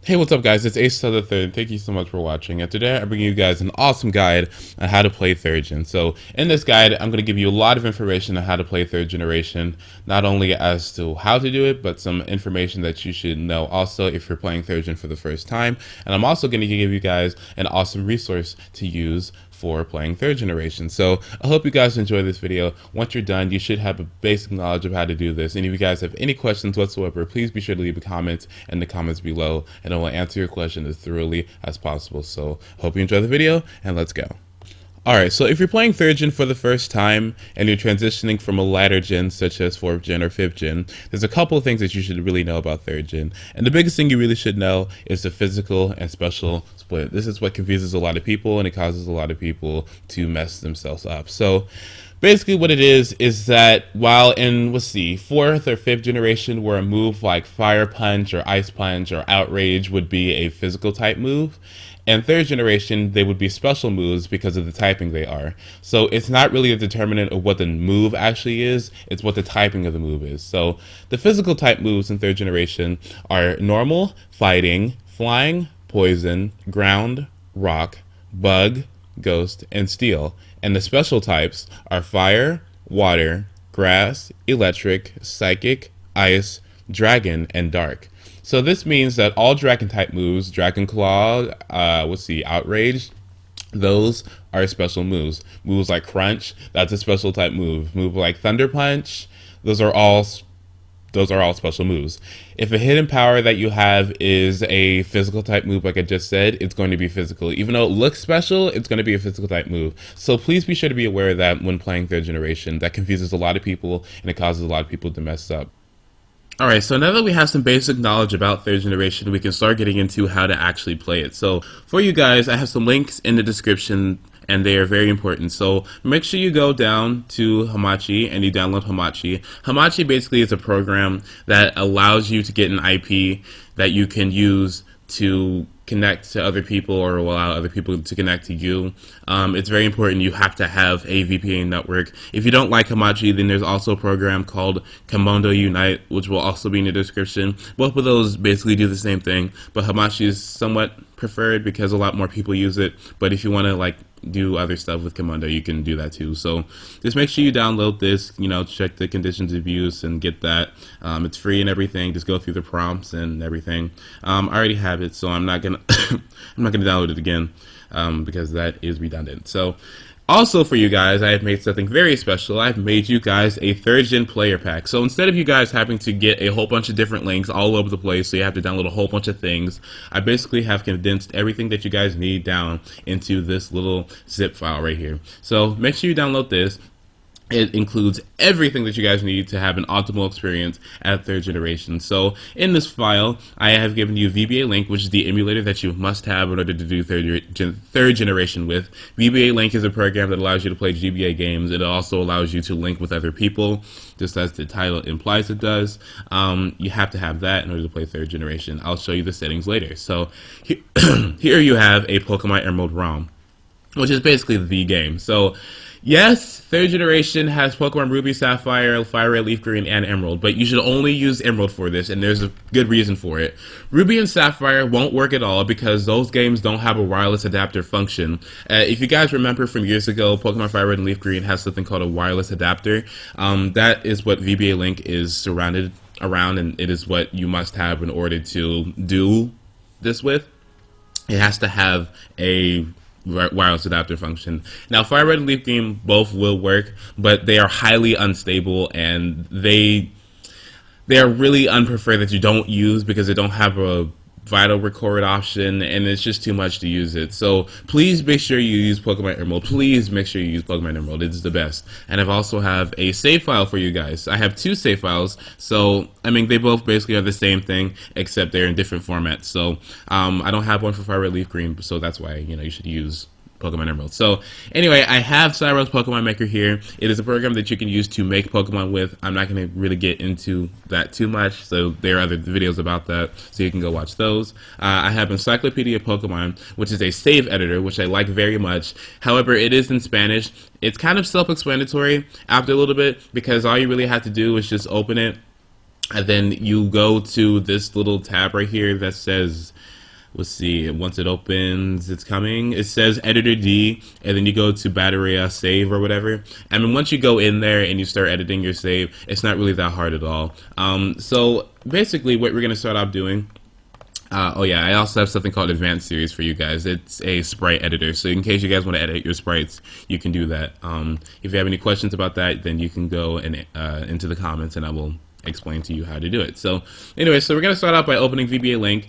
Hey, what's up, guys? It's Ace the Third. Thank you so much for watching. And today I bring you guys an awesome guide on how to play third gen. So, in this guide, I'm going to give you a lot of information on how to play third generation, not only as to how to do it, but some information that you should know also if you're playing third gen for the first time. And I'm also going to give you guys an awesome resource to use for playing third generation. So I hope you guys enjoy this video. Once you're done, you should have a basic knowledge of how to do this. And if you guys have any questions whatsoever, please be sure to leave a comment in the comments below, and I will answer your question as thoroughly as possible. So hope you enjoy the video, and let's go. Alright, so if you're playing 3rd gen for the first time and you're transitioning from a latter gen such as 4th gen or 5th gen, there's a couple of things that you should really know about 3rd gen. And the biggest thing you really should know is the physical and special split. This is what confuses a lot of people, and it causes a lot of people to mess themselves up. So basically what it is that while in, let's see, 4th or 5th generation where a move like Fire Punch or Ice Punch or Outrage would be a physical type move, and 3rd generation, they would be special moves because of the typing they are. So it's not really a determinant of what the move actually is, it's what the typing of the move is. So the physical type moves in 3rd generation are normal, fighting, flying, poison, ground, rock, bug, ghost, and steel. And the special types are fire, water, grass, electric, psychic, ice, dragon, and dark. So this means that all dragon type moves, Dragon Claw, Outrage, those are special moves. Moves like Crunch, that's a special type move. Move like Thunder Punch, those are all special moves. If a hidden power that you have is a physical type move, like I just said, it's going to be physical. Even though it looks special, it's going to be a physical type move. So please be sure to be aware of that when playing 3rd generation. That confuses a lot of people, and it causes a lot of people to mess up. Alright, so now that we have some basic knowledge about 3rd generation, we can start getting into how to actually play it. So for you guys, I have some links in the description, and they are very important. So make sure you go down to Hamachi and you download Hamachi. Hamachi basically is a program that allows you to get an IP that you can use to connect to other people or allow other people to connect to you. It's very important. You have to have a VPN network. If you don't like Hamachi, then there's also a program called Commando Unite, which will also be in the description. Both of those basically do the same thing, but Hamachi is somewhat preferred because a lot more people use it. But if you want to do other stuff with Commando, you can do that too. So just make sure you download this, check the conditions of use and get that. It's free and everything. Just go through the prompts and everything. I already have it, so I'm not gonna I'm not gonna download it again because that is redundant. So also for you guys, I have made something very special. I've made you guys a 3rd gen player pack. So instead of you guys having to get a whole bunch of different links all over the place, so you have to download a whole bunch of things, I basically have condensed everything that you guys need down into this little zip file right here. So make sure you download this. It includes everything that you guys need to have an optimal experience at 3rd generation. So in this file, I have given you VBA Link, which is the emulator that you must have in order to do third generation with. VBA Link is a program that allows you to play GBA games. It also allows you to link with other people, just as the title implies it does. You have to have that in order to play 3rd generation. I'll show you the settings later. So here you have a Pokemon Emerald ROM, which is basically the game. So yes, 3rd generation has Pokemon Ruby, Sapphire, Fire Red, Leaf Green, and Emerald, but you should only use Emerald for this, and there's a good reason for it. Ruby and Sapphire won't work at all because those games don't have a wireless adapter function. If you guys remember from years ago, Pokemon Fire Red and Leaf Green has something called a wireless adapter. That is what VBA Link is surrounded around, and it is what you must have in order to do this with. It has to have a wireless adapter function. Now, Fire Red and Leaf Green both will work, but they are highly unstable, and they are really unpreferred that you don't use because they don't have a vital record option, and it's just too much to use it. So please make sure you use Pokemon Emerald. Please make sure you use Pokemon Emerald. It's the best. And I've also have a save file for you guys. I have 2 save files. So I mean, they both basically are the same thing, except they're in different formats. So I don't have one for Fire Red Leaf Green, so that's why you should use Pokemon Emerald. So anyway, I have Ciros Pokemon Maker here. It is a program that you can use to make Pokemon with. I'm not going to really get into that too much, so there are other videos about that, so you can go watch those. I have Encyclopedia Pokemon, which is a save editor, which I like very much. However, it is in Spanish. It's kind of self-explanatory after a little bit, because all you really have to do is just open it And then you go to this little tab right here that says, let's see, once it opens, it's coming. It says editor D, and then you go to battery save or whatever. I mean, once you go in there and you start editing your save, it's not really that hard at all. So basically what we're going to start off doing, oh yeah, I also have something called Advanced Series for you guys. It's a sprite editor, so in case you guys want to edit your sprites, you can do that. If you have any questions about that, then you can go and into the comments, and I will explain to you how to do it. So anyway, so we're going to start out by opening VBA Link.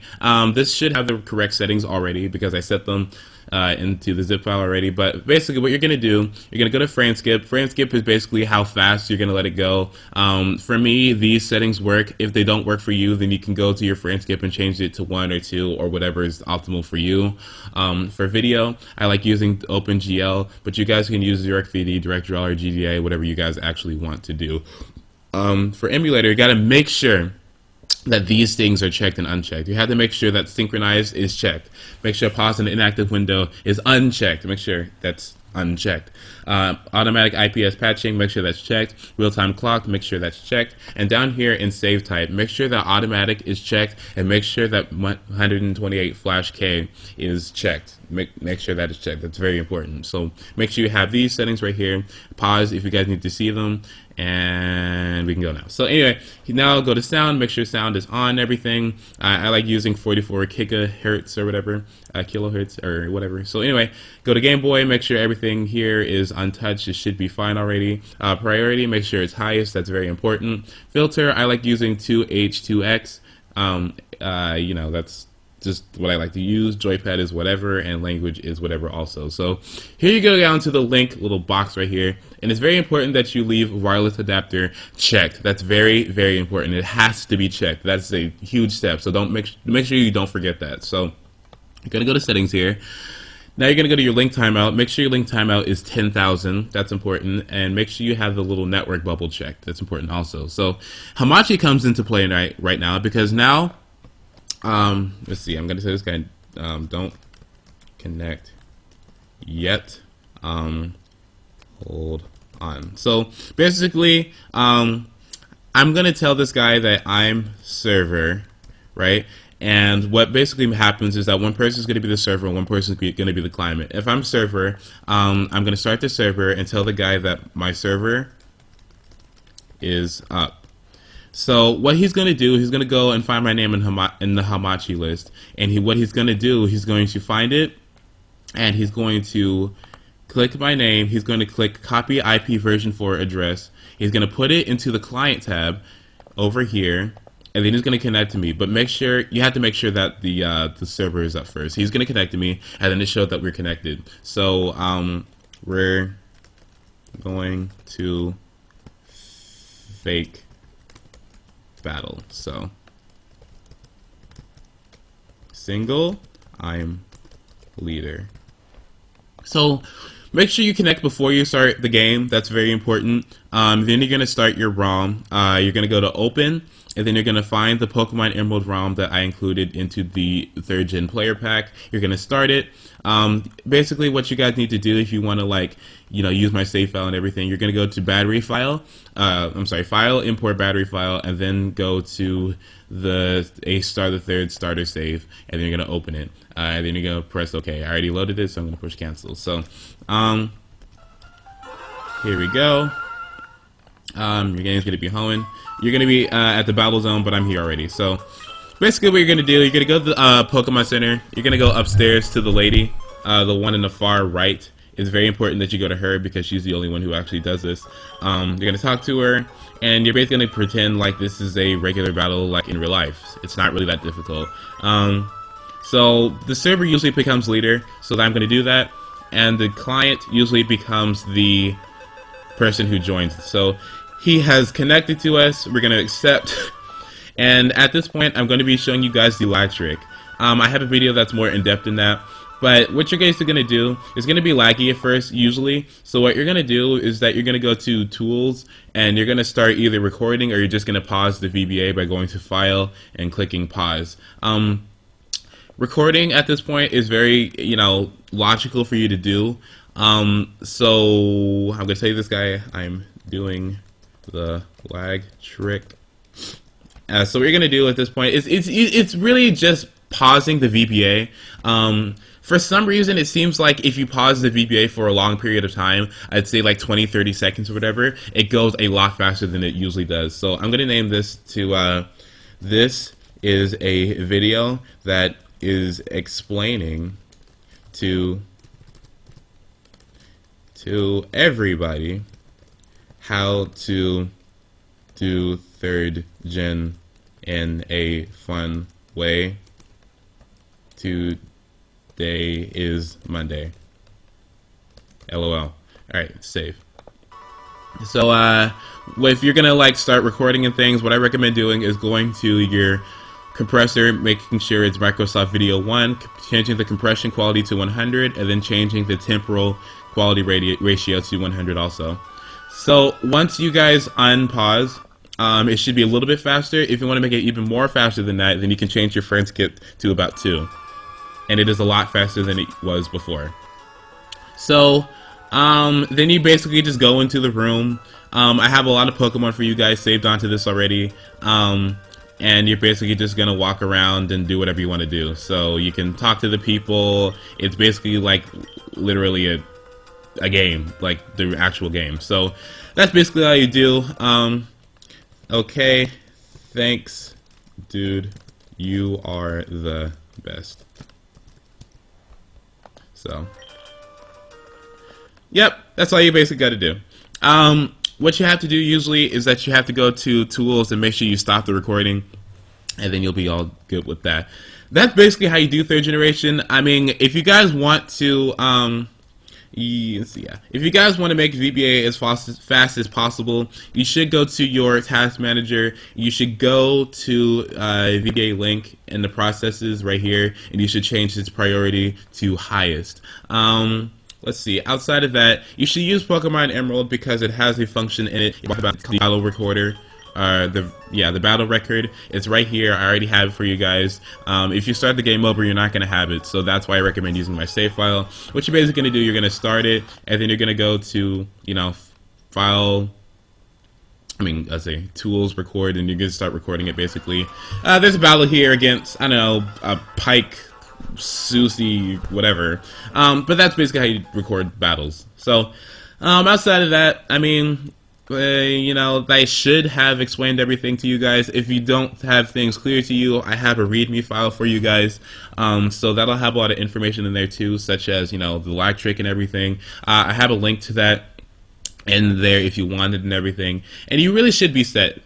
This should have the correct settings already because I set them into the zip file already. But basically what you're going to do, you're going to go to frame skip. Frame skip is basically how fast you're going to let it go. For me, these settings work. If they don't work for you, then you can go to your frame skip and change it to 1 or 2 or whatever is optimal for you. For video, I like using OpenGL, but you guys can use DirectVD, DirectDraw, or GDA, whatever you guys actually want to do. For emulator, you got to make sure that these things are checked and unchecked. You have to make sure that synchronized is checked. Make sure pause in the inactive window is unchecked. Make sure that's unchecked. Automatic IPS patching, make sure that's checked. Real-time clock, make sure that's checked. And down here in save type, make sure that automatic is checked, and make sure that 128 flash K is checked. Make sure that is checked. That's very important. So make sure you have these settings right here. Pause if you guys need to see them, and we can go now. So anyway, now go to sound, make sure sound is on everything. I like using 44 gigahertz or whatever, kilohertz or whatever. So anyway, go to Game Boy, make sure everything here is untouched. It should be fine already. Priority, make sure it's highest. That's very important. Filter, I like using 2H2X. You know, that's just what I like to use. Joypad is whatever, and language is whatever also. So here you go down to the link little box right here, and it's very important that you leave wireless adapter checked. That's very, very important. It has to be checked. That's a huge step. So don't make sure you don't forget that. So you're gonna go to settings here. Now you're gonna go to your link timeout. Make sure your link timeout is 10,000. That's important, and make sure you have the little network bubble checked. That's important also. So Hamachi comes into play right now because now. Let's see, I'm gonna say this guy, don't connect yet, hold on. So basically, I'm gonna tell this guy that I'm server, right? And what basically happens is that one person is going to be the server and one person is going to be the client. If I'm server, I'm going to start the server and tell the guy that my server is up. So what he's going to do, he's going to go and find my name in the Hamachi list. And what he's going to do, he's going to find it, and he's going to click my name. He's going to click copy IP version 4 address. He's going to put it into the client tab over here, and then he's going to connect to me. But make sure, you have to make sure that the server is up first. He's going to connect to me, and then it showed that we're connected. So we're going to fake battle. So single, I'm leader. So make sure you connect before you start the game. That's very important. Then you're going to start your ROM. You're going to go to open, and then you're going to find the Pokemon Emerald ROM that I included into the 3rd Gen player pack. You're going to start it. Basically what you guys need to do if you want to, like, you know, use my save file and everything, you're going to go to battery file, file, import battery file, and then go to the A*3 starter save, and then you're going to open it. And then you're going to press OK. I already loaded it, so I'm going to push cancel. So here we go. Your game's going to be hoeing. You're going to be at the battle zone, but I'm here already. So basically what you're going to do, you're going to go to the Pokemon Center. You're going to go upstairs to the lady, the one in the far right. It's very important that you go to her because she's the only one who actually does this. You're going to talk to her, and you're basically going to pretend like this is a regular battle like in real life. It's not really that difficult. So the server usually becomes leader, so I'm going to do that. And the client usually becomes the person who joins. So he has connected to us. We're going to accept. And at this point, I'm going to be showing you guys the lag trick. I have a video that's more in-depth than that. But what you're guys are going to do is going to be laggy at first, usually. So what you're going to do is that you're going to go to Tools, and you're going to start either recording or you're just going to pause the VBA by going to File and clicking Pause. Recording at this point is very, you know, logical for you to do. So I'm going to tell you this guy, I'm doing the lag trick. So what you're gonna do at this point is it's really just pausing the VBA. For some reason, it seems like if you pause the VBA for a long period of time, I'd say like 20, 30 seconds or whatever, it goes a lot faster than it usually does. So I'm going to name this to, this is a video that is explaining to everybody how to do third gen in a fun way. Today is Monday. LOL. Alright, save. So, if you're gonna like start recording and things, what I recommend doing is going to your compressor, making sure it's Microsoft Video 1, changing the compression quality to 100, and then changing the temporal quality ratio to 100 also. So, once you guys unpause, it should be a little bit faster. If you want to make it even more faster than that, then you can change your frame skip to about 2. And it is a lot faster than it was before. So, then you basically just go into the room. I have a lot of Pokemon for you guys saved onto this already. And you're basically just gonna walk around and do whatever you want to do. So you can talk to the people. It's basically like literally a game, like the actual game. So that's basically all you do. Okay, thanks, dude. You are the best. So, yep, that's all you basically got to do. What you have to do usually is that you have to go to tools and make sure you stop the recording, and then you'll be all good with that. That's basically how you do third generation. I mean, if you guys want to, if you guys want to make VBA as fast as possible, you should go to your task manager. You should go to VBA Link and the processes right here, and you should change its priority to highest. Let's see. Outside of that, you should use Pokemon Emerald because it has a function in it about the battle recorder. The battle record. It's right here. I already have it for you guys. If you start the game over, you're not going to have it, so that's why I recommend using my save file. What you're basically going to do, you're going to start it, and then you're going to go to, file, let's say, tools, record, and you're going to start recording it, basically. There's a battle here against, I don't know, a Pike, Susie, whatever. But that's basically how you record battles. So, outside of that, I should have explained everything to you guys. If you don't have things clear to you, I have a README file for you guys. So that'll have a lot of information in there too, such as, the lag trick and everything. I have a link to that in there if you want it and everything. And you really should be set.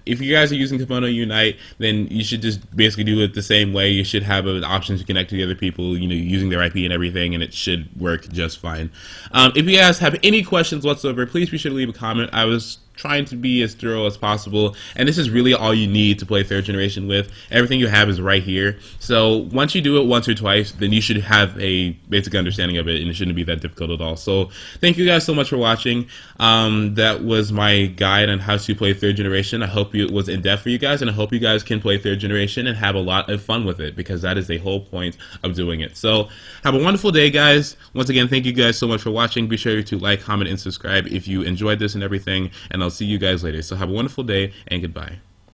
If you guys are using Kimono Unite, then you should just basically do it the same way. You should have an option to connect to the other people, using their IP and everything, and it should work just fine. If you guys have any questions whatsoever, please be sure to leave a comment. I was trying to be as thorough as possible, and this is really all you need to play third generation with. Everything you have is right here. So once you do it once or twice, then you should have a basic understanding of it, and it shouldn't be that difficult at all. So thank you guys so much for watching. That was my guide on how to play third generation. I hope it was in depth for you guys, and I hope you guys can play third generation and have a lot of fun with it, because that is the whole point of doing it. So have a wonderful day, guys. Once again, thank you guys so much for watching. Be sure to like, comment, and subscribe if you enjoyed this and everything, and I'll see you guys later. So have a wonderful day, and goodbye.